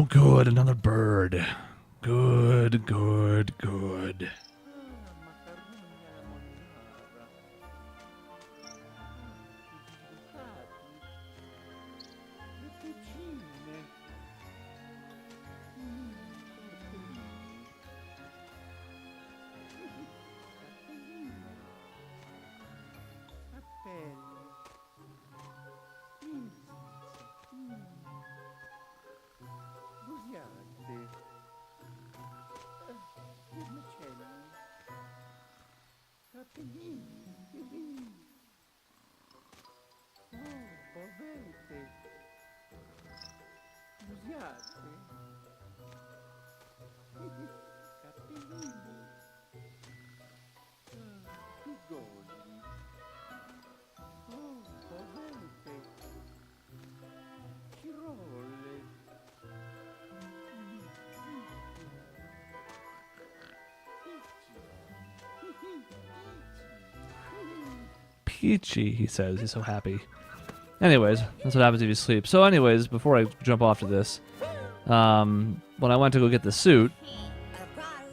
good, another bird. Good, good, good. Peachy, he says. He's so happy. Anyways, that's what happens if you sleep. So anyways, before I jump off to this, when I went to go get the suit,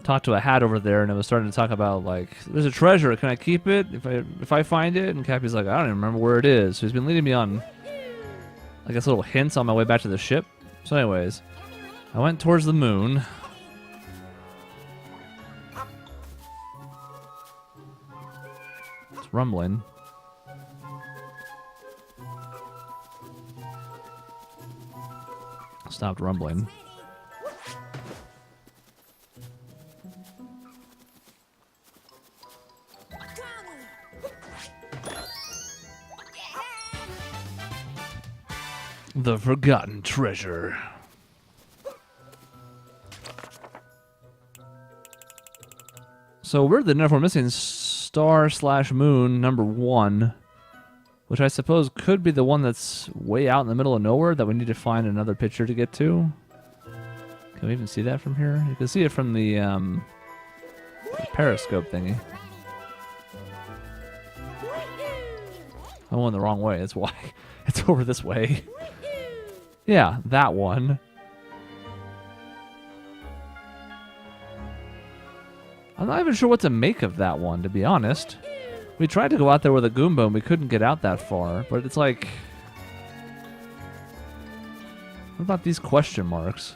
talked to a hat over there, and it was starting to talk about, like, there's a treasure. Can I keep it if I find it? And Cappy's like, I don't even remember where it is. So he's been leading me on, I guess, little hints on my way back to the ship. So anyways, I went towards the moon. It's rumbling. Stopped rumbling. The forgotten treasure. So weirdly enough, we're missing star/moon number 1, which I suppose could be the one that's way out in the middle of nowhere that we need to find another picture to get to. Can we even see that from here? You can see it from the periscope thingy. I'm going the wrong way, that's why. It's over this way. Yeah, that one. I'm not even sure what to make of that one, to be honest. We tried to go out there with a Goomba and we couldn't get out that far, but it's like... What about these question marks?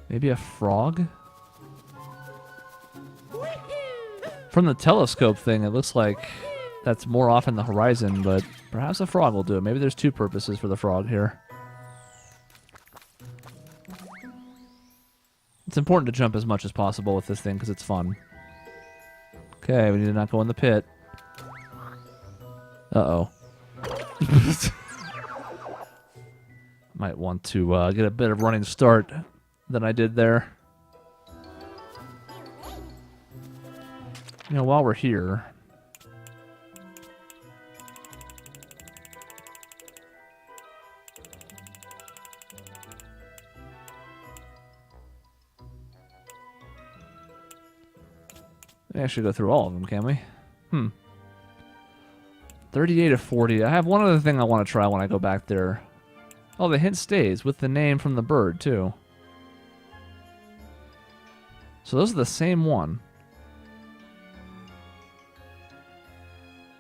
Maybe a frog? From the telescope thing, it looks like that's more off in the horizon, but perhaps a frog will do it. Maybe there's two purposes for the frog here. It's important to jump as much as possible with this thing because it's fun. Okay, we need to not go in the pit. Uh-oh. Might want to get a bit of running start than I did there. You know, while we're here... We actually go through all of them, can we? 38 of 40. I have one other thing I want to try when I go back there. Oh, the hint stays with the name from the bird, too. So those are the same one.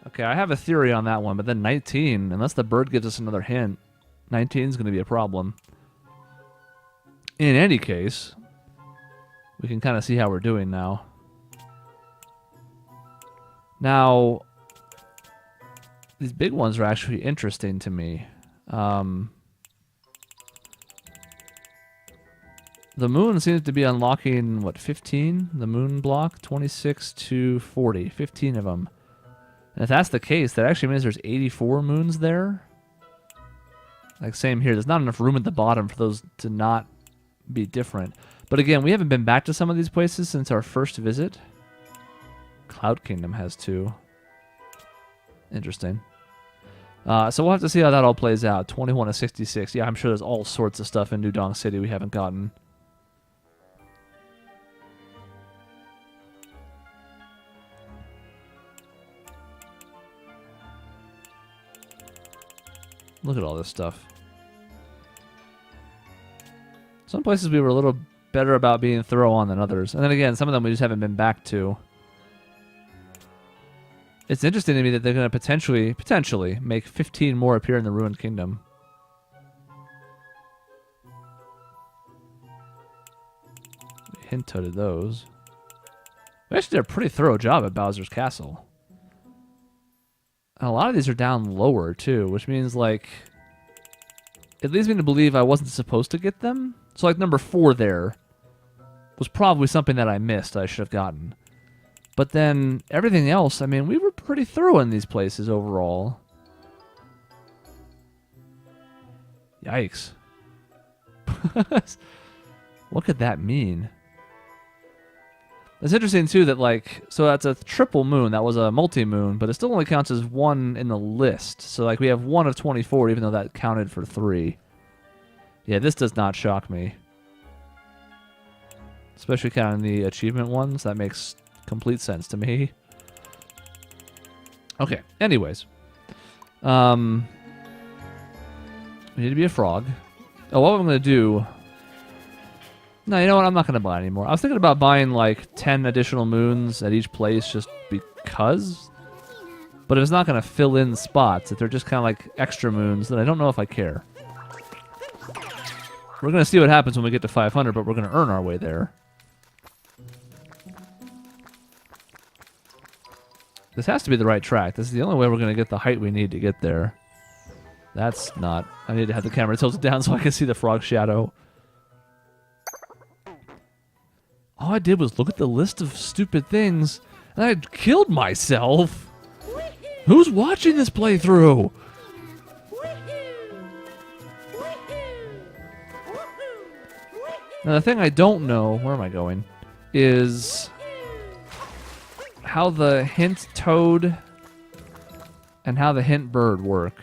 Okay, I have a theory on that one, but then 19, unless the bird gives us another hint, 19 is going to be a problem. In any case, we can kind of see how we're doing now. Now, these big ones are actually interesting to me. The moon seems to be unlocking, what, 15? The moon block? 26 to 40. 15 of them. And if that's the case, that actually means there's 84 moons there. Like, same here. There's not enough room at the bottom for those to not be different. But again, we haven't been back to some of these places since our first visit. Cloud Kingdom has 2. Interesting. So we'll have to see how that all plays out. 21 to 66. Yeah, I'm sure there's all sorts of stuff in New Donk City we haven't gotten. Look at all this stuff. Some places we were a little better about being thorough on than others. And then again, some of them we just haven't been back to. It's interesting to me that they're going to potentially make 15 more appear in the Ruined Kingdom. We hint-toted those. We actually did a pretty thorough job at Bowser's Castle. And a lot of these are down lower, too, which means, like, it leads me to believe I wasn't supposed to get them. So, like, number 4 there was probably something that I missed I should have gotten. But then everything else, I mean, we were pretty thorough in these places overall. Yikes. What could that mean? It's interesting, too, that, like, so that's a triple moon. That was a multi-moon, but it still only counts as 1 in the list. So, like, we have 1 of 24, even though that counted for 3. Yeah, this does not shock me. Especially counting the achievement ones. That makes complete sense to me. Okay, anyways. We need to be a frog. Oh, what I'm going to do... No, you know what? I'm not going to buy anymore. I was thinking about buying like 10 additional moons at each place just because. But if it's not going to fill in spots, if they're just kind of like extra moons, then I don't know if I care. We're going to see what happens when we get to 500, but we're going to earn our way there. This has to be the right track. This is the only way we're going to get the height we need to get there. That's not... I need to have the camera tilted down so I can see the frog shadow. All I did was look at the list of stupid things, and I killed myself. Who's watching this playthrough? Now, the thing I don't know, where am I going, is how the hint toad and how the hint bird work.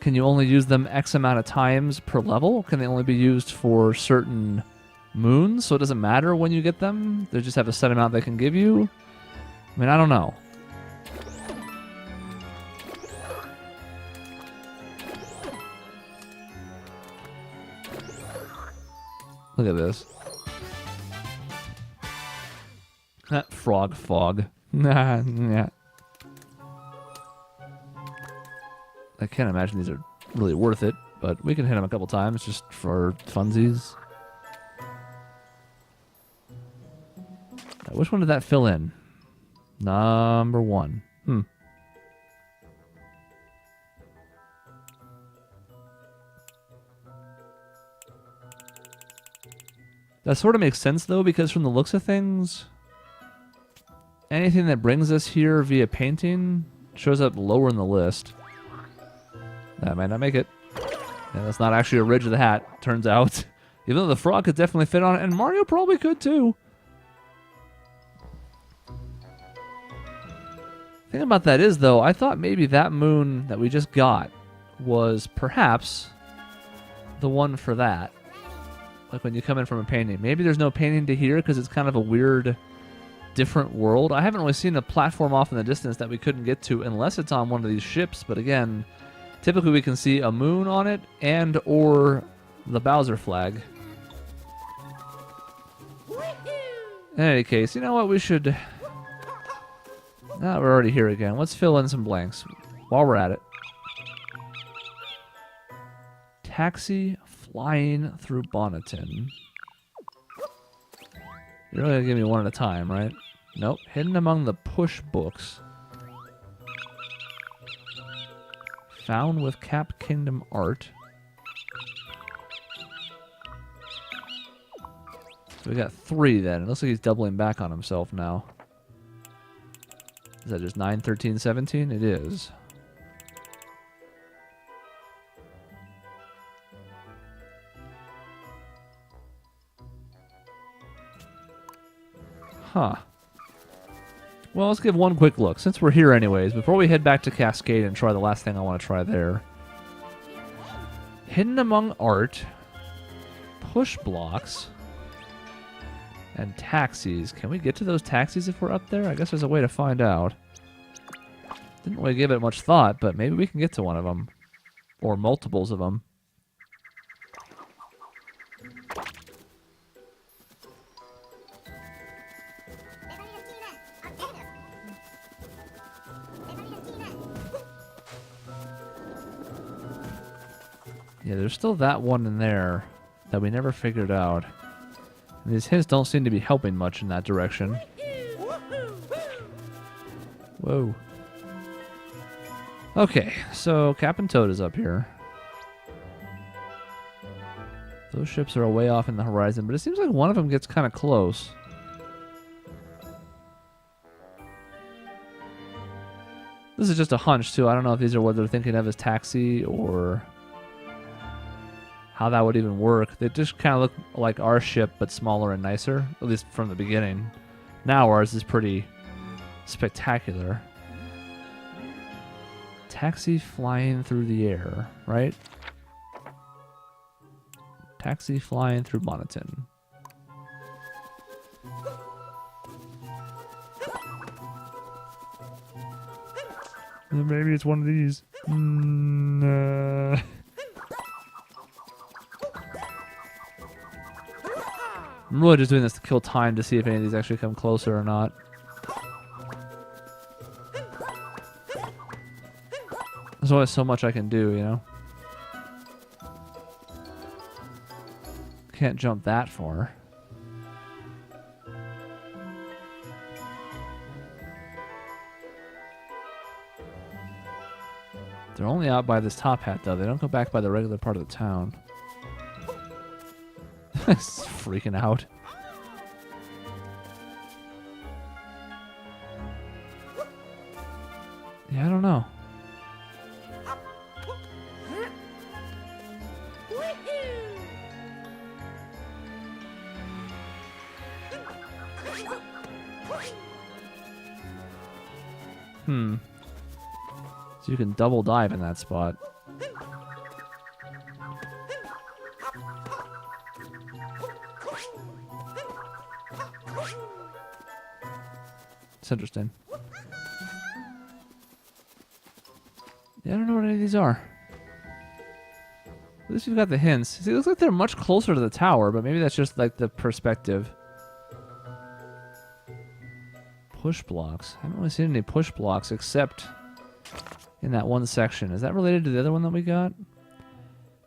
Can you only use them X amount of times per level? Can they only be used for certain moons, so it doesn't matter when you get them? They just have a set amount they can give you? I mean, I don't know. Look at this. That frog fog. Nah, nah. I can't imagine these are really worth it, but we can hit them a couple times just for funsies. Which one did that fill in? Number 1. That sort of makes sense, though, because from the looks of things, anything that brings us here via painting shows up lower in the list. That might not make it. Yeah, that's not actually a ridge of the hat, turns out. Even though the frog could definitely fit on it, and Mario probably could, too. The thing about that is, though, I thought maybe that moon that we just got was perhaps the one for that. Like when you come in from a painting. Maybe there's no painting to here because it's kind of a weird, different world. I haven't really seen a platform off in the distance that we couldn't get to unless it's on one of these ships. But again, typically we can see a moon on it and or the Bowser flag. In any case, you know what? We should... we're already here again. Let's fill in some blanks while we're at it. Taxi flying through Bonneton. You're really going to give me one at a time, right? Nope. Hidden among the push books. Found with Cap Kingdom art. So we got 3 then. It looks like he's doubling back on himself now. Is that just 9, 13, 17? It is. Huh. Well, let's give one quick look, since we're here anyways, before we head back to Cascade and try the last thing I want to try there. Hidden among art, push blocks, and taxis. Can we get to those taxis if we're up there? I guess there's a way to find out. Didn't really give it much thought, but maybe we can get to one of them. Or multiples of them. Yeah, there's still that one in there that we never figured out. And these hints don't seem to be helping much in that direction. Whoa. Okay, so Cap and Toad is up here. Those ships are way off in the horizon, but it seems like one of them gets kind of close. This is just a hunch, too. I don't know if these are what they're thinking of as taxi or how that would even work. They just kind of look like our ship, but smaller and nicer, at least from the beginning. Now ours is pretty spectacular. Taxi flying through the air, right? Taxi flying through Monoton. Maybe it's one of these. I'm really just doing this to kill time to see if any of these actually come closer or not. There's only so much I can do, you know? Can't jump that far. They're only out by this top hat, though. They don't go back by the regular part of the town. It's freaking out. Yeah, I don't know. So you can double dive in that spot. It's interesting. Yeah, I don't know what any of these are. At least you've got the hints. See, it looks like they're much closer to the tower, but maybe that's just like the perspective. Push blocks. I haven't really seen any push blocks except in that one section. Is that related to the other one that we got?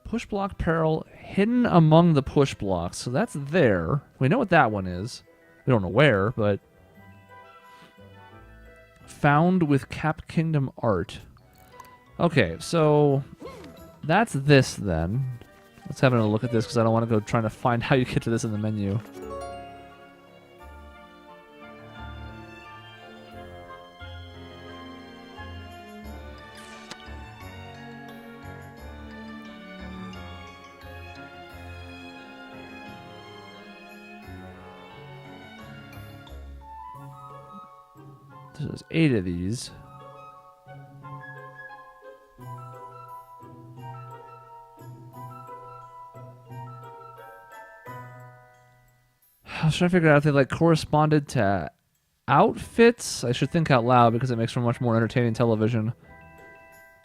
Push block peril hidden among the push blocks. So that's there. We know what that one is. We don't know where, but found with Cap Kingdom art. Okay, so that's this then. Let's have a look at this because I don't want to go trying to find how you get to this in the menu. There's 8 of these. I was trying to figure out if they like corresponded to outfits. I should think out loud because it makes for much more entertaining television.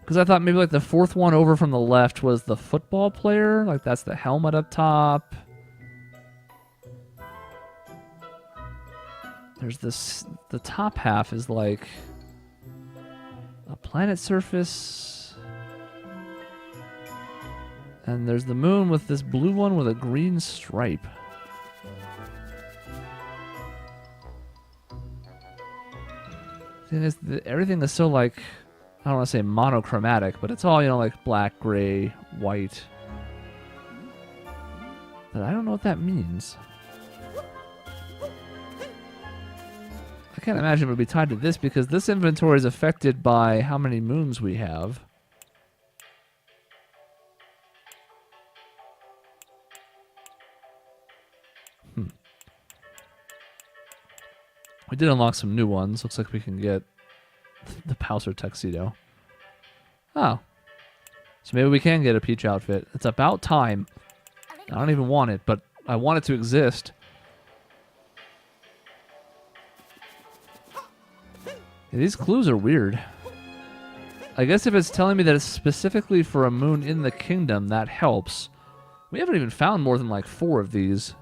Because I thought maybe like the 4th one over from the left was the football player. Like that's the helmet up top. There's this, the top half is like a planet surface. And there's the moon with this blue one with a green stripe. Everything is so like, I don't want to say monochromatic, but it's all, you know, like black, gray, white. But I don't know what that means. I can't imagine it would be tied to this because this inventory is affected by how many moons we have. We did unlock some new ones. Looks like we can get the Bowser tuxedo. Oh. So maybe we can get a Peach outfit. It's about time. I don't even want it, but I want it to exist. Yeah, these clues are weird. I guess if it's telling me that it's specifically for a moon in the kingdom, that helps. We haven't even found more than like 4 of these.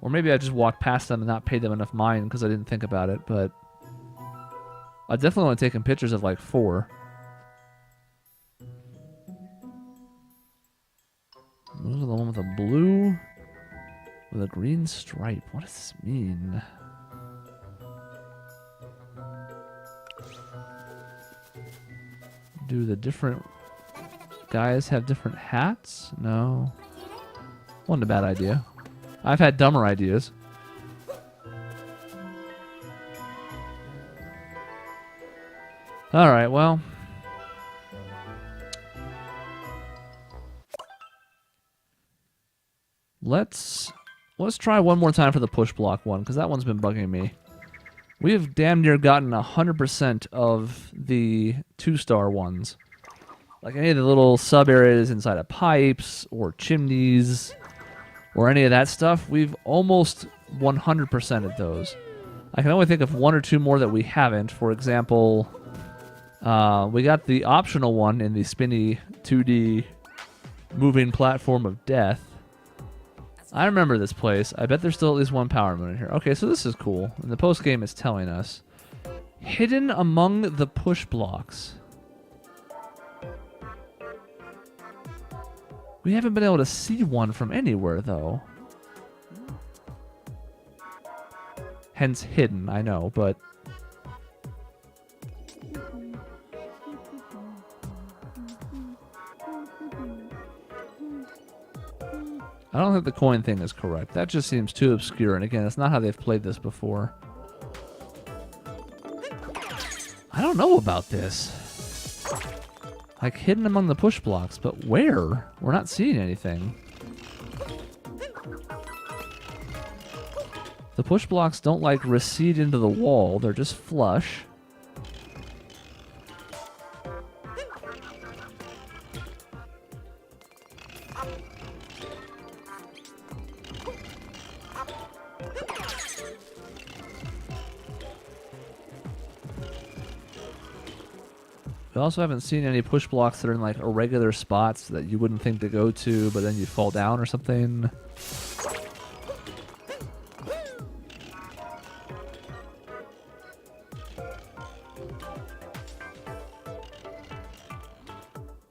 Or maybe I just walked past them and not paid them enough mind because I didn't think about it, but I definitely want to take pictures of like 4. Those are the one with a blue with a green stripe. What does this mean? Do the different guys have different hats? No. Wasn't a bad idea. I've had dumber ideas. Alright, well. Let's try one more time for the push block one, because that one's been bugging me. We have damn near gotten 100% of the 2-star ones. Like any of the little sub-areas inside of pipes, or chimneys, or any of that stuff, we've almost 100%ed those. I can only think of 1 or 2 more that we haven't. For example, we got the optional one in the spinny 2D moving platform of death. I remember this place. I bet there's still at least 1 power moon in here. Okay, so this is cool. In the post game, it's telling us. Hidden among the push blocks. We haven't been able to see one from anywhere, though. Hence hidden, I know, but... I don't think the coin thing is correct. That just seems too obscure, and again, it's not how they've played this before. I don't know about this. Like, hidden among the push blocks, but where? We're not seeing anything. The push blocks don't, like, recede into the wall. They're just flush. We also haven't seen any push blocks that are in like irregular spots that you wouldn't think to go to, but then you fall down or something.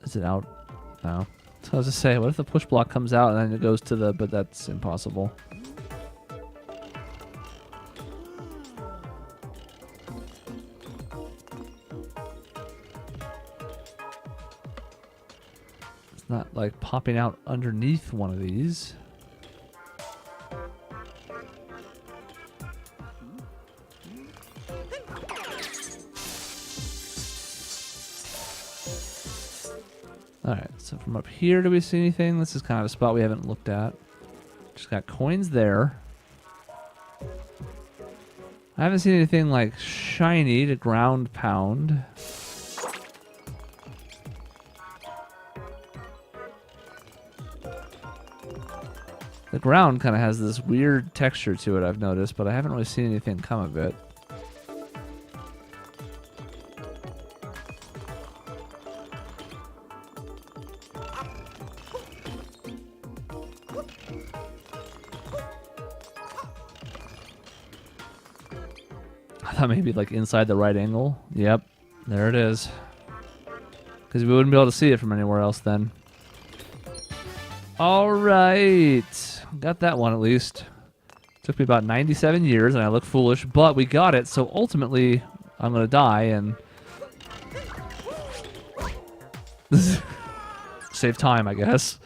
Is it out? No. So I was just saying, what if the push block comes out and then it goes to the... But that's impossible. Not like popping out underneath one of these. Alright, so from up here, do we see anything? This is kind of a spot we haven't looked at. Just got coins there. I haven't seen anything like shiny to ground pound. The ground kind of has this weird texture to it, I've noticed, but I haven't really seen anything come of it. I thought maybe like inside the right angle. Yep, there it is. Because we wouldn't be able to see it from anywhere else then. All right. Got that one at least. Took me about 97 years and I look foolish, but we got it, so ultimately I'm going to die and save time, I guess.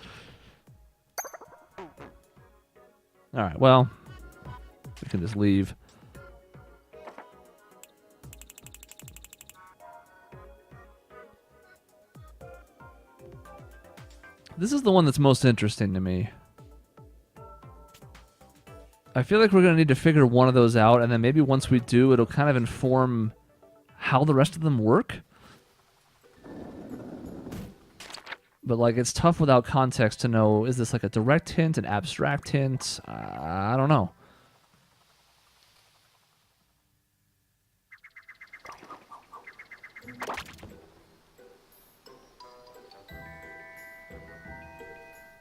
Alright, well, we can just leave. This is the one that's most interesting to me. I feel like we're going to need to figure one of those out, and then maybe once we do, it'll kind of inform how the rest of them work. But, like, it's tough without context to know, is this like a direct hint, an abstract hint? I don't know.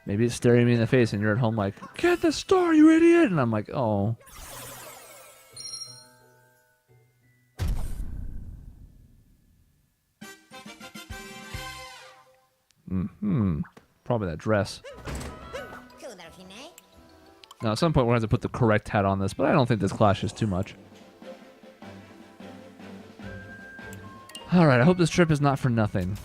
Maybe it's staring me in the face and you're at home like, get the star, you idiot! And I'm like, oh. Probably that dress. Now, at some point, we're going to have to put the correct hat on this, but I don't think this clashes too much. Alright, I hope this trip is not for nothing.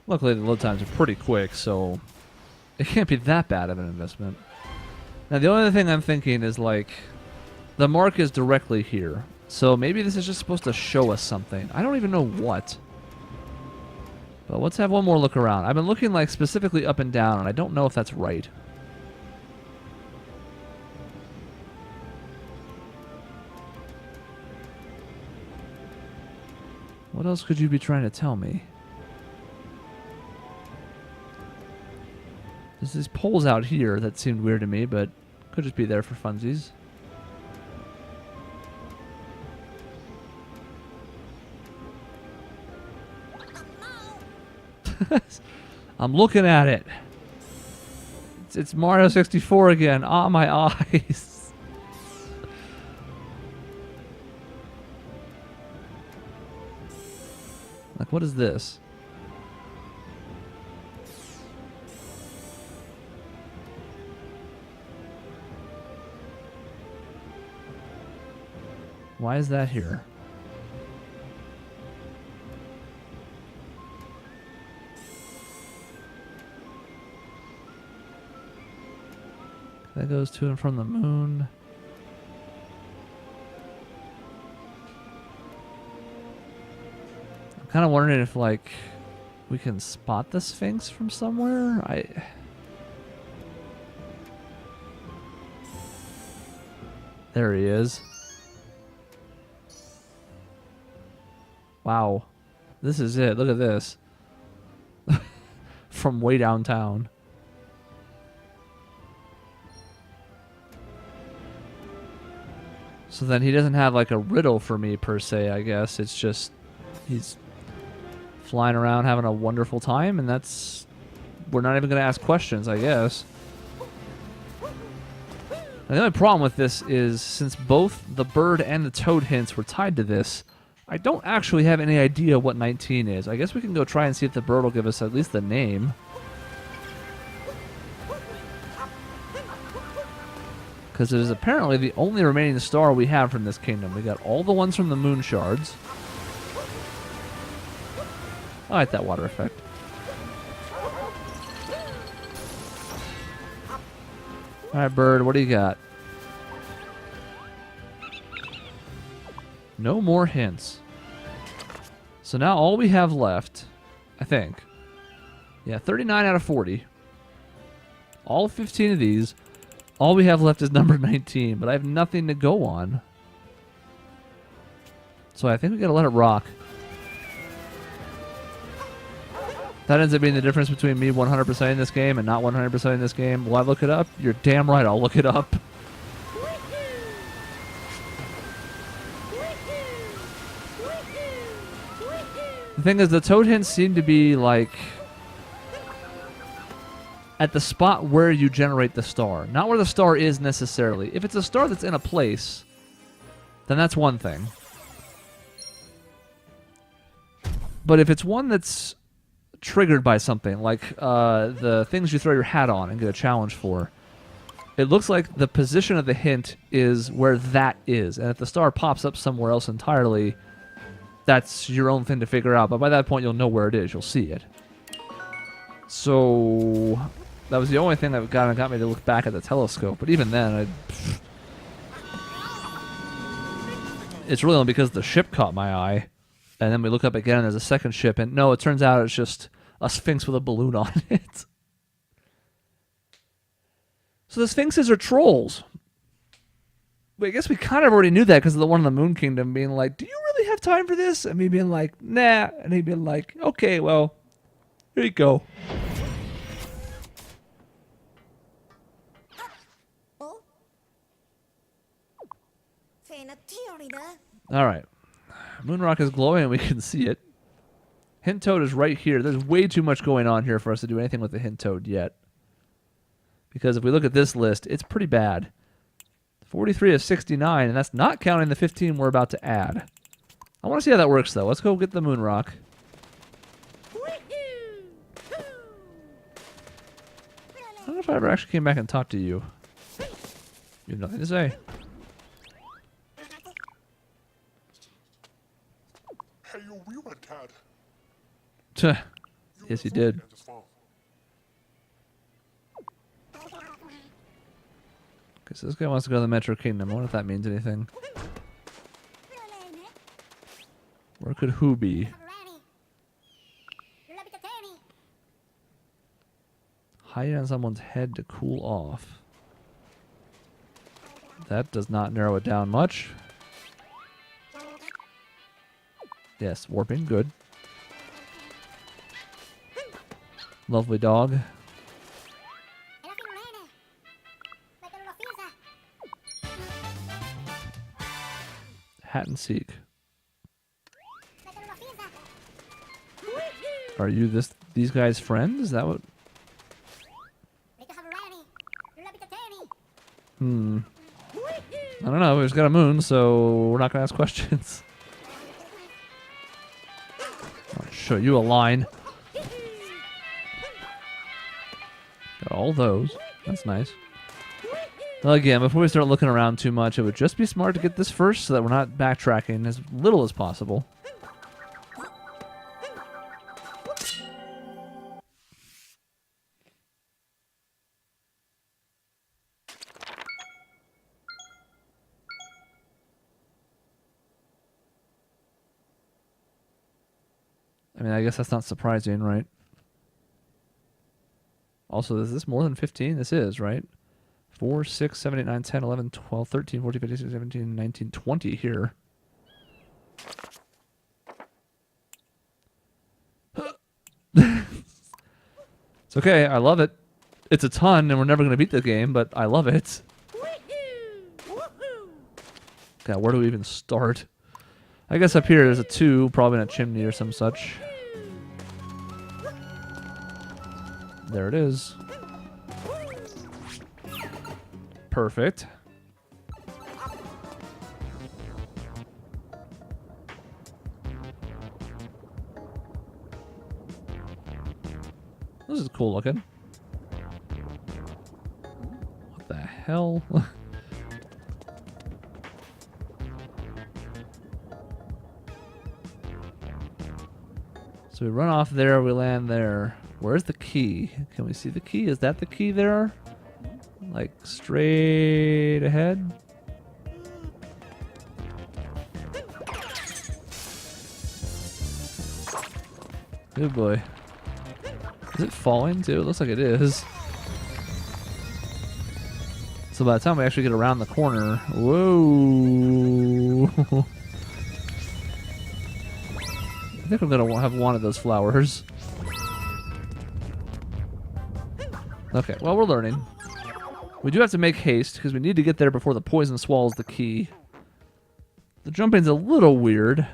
Luckily, the load times are pretty quick, so it can't be that bad of an investment. Now, the only thing I'm thinking is, like, the mark is directly here. So maybe this is just supposed to show us something. I don't even know what. But let's have one more look around. I've been looking, like, specifically up and down, and I don't know if that's right. What else could you be trying to tell me? There's these poles out here that seemed weird to me, but could just be there for funsies. I'm looking at it. It's Mario 64 again. Ah, my eyes. Like, what is this? Why is that here? That goes to and from the moon. I'm kind of wondering if, like, we can spot the Sphynx from somewhere. There he is. Wow. This is it. Look at this. From way downtown. So then he doesn't have like a riddle for me per se, I guess. It's just he's flying around having a wonderful time, and that's... We're not even going to ask questions, I guess. And the only problem with this is since both the bird and the toad hints were tied to this, I don't actually have any idea what 19 is. I guess we can go try and see if the bird will give us at least the name. Because it is apparently the only remaining star we have from this kingdom. We got all the ones from the moon shards. I like that water effect. Alright, bird, what do you got? No more hints. So now all we have left, I think, yeah, 39 out of 40. All 15 of these, all we have left is number 19, but I have nothing to go on. So I think we gotta let it rock. That ends up being the difference between me 100% in this game and not 100% in this game. Will I look it up? You're damn right I'll look it up. The thing is, the toad hints seem to be, like, at the spot where you generate the star. Not where the star is, necessarily. If it's a star that's in a place, then that's one thing. But if it's one that's triggered by something, like the things you throw your hat on and get a challenge for, it looks like the position of the hint is where that is. And if the star pops up somewhere else entirely, that's your own thing to figure out. But by that point, you'll know where it is. You'll see it. So that was the only thing that got me to look back at the telescope. But even then, it's really only because the ship caught my eye. And then we look up again, and there's a second ship. And no, it turns out it's just a Sphynx with a balloon on it. So the Sphynxes are trolls. I guess we kind of already knew that because of the one in the Moon Kingdom being like, do you really have time for this? And me being like, nah. And he being like, okay, well, Here you go. All right. Moon rock is glowing and we can see it. Hint toad is right here. There's way too much going on here for us to do anything with the hint toad yet. Because if we look at this list, it's pretty bad. 43 of 69, and that's not counting the 15 we're about to add. I want to see how that works, though. Let's go get the moon rock. I don't know if I ever actually came back and talked to you. You have nothing to say. Hey, you went, Tad. Yes, you did. Okay, so this guy wants to go to the Metro Kingdom. I wonder if that means anything. Where could who be? Hide on someone's head to cool off. That does not narrow it down much. Yes, warping, good. Lovely dog. Hat and seek. Are you these guys' friends? Is that what? I don't know. We've got a moon, so we're not gonna ask questions. I'll show you a line. Got all those. That's nice. Well, again, before we start looking around too much, it would just be smart to get this first so that we're not backtracking as little as possible. I mean, I guess that's not surprising, right? Also, is this more than 15? This is, right? 4, 6, 7, 8, 9, 10, 11, 12, 13, 14, 15, 16, 17, 19, 20 here. It's okay. I love it. It's a ton, and we're never going to beat the game, but I love it. God, where do we even start? I guess up here there's a 2, probably in a chimney or some such. There it is. Perfect. This is cool looking. What the hell? So we run off there, we land there. Where's the key? Can we see the key? Is that the key there? Like straight ahead? Good boy. Is it falling too? It looks like it is. So by the time we actually get around the corner, whoa! I think I'm gonna have one of those flowers. Okay, well, we're learning. We do have to make haste because we need to get there before the poison swallows the key. The jumping's a little weird,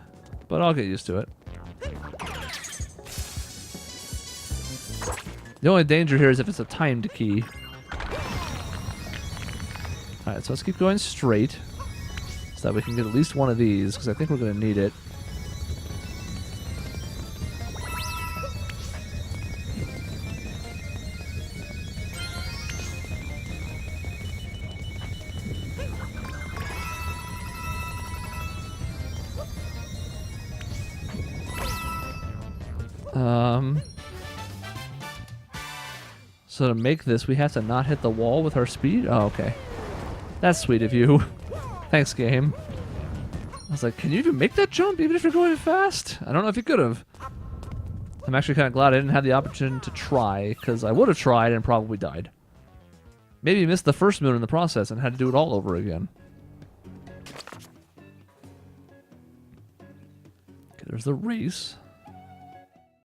but I'll get used to it. The only danger here is if it's a timed key. Alright, so let's keep going straight so that we can get at least one of these, because I think we're going to need it. So to make this, we have to not hit the wall with our speed? Oh, okay. That's sweet of you. Thanks, game. I was like, can you even make that jump even if you're going fast? I don't know if you could have. I'm actually kind of glad I didn't have the opportunity to try, because I would have tried and probably died. Maybe missed the first moon in the process and had to do it all over again. Okay, there's the race.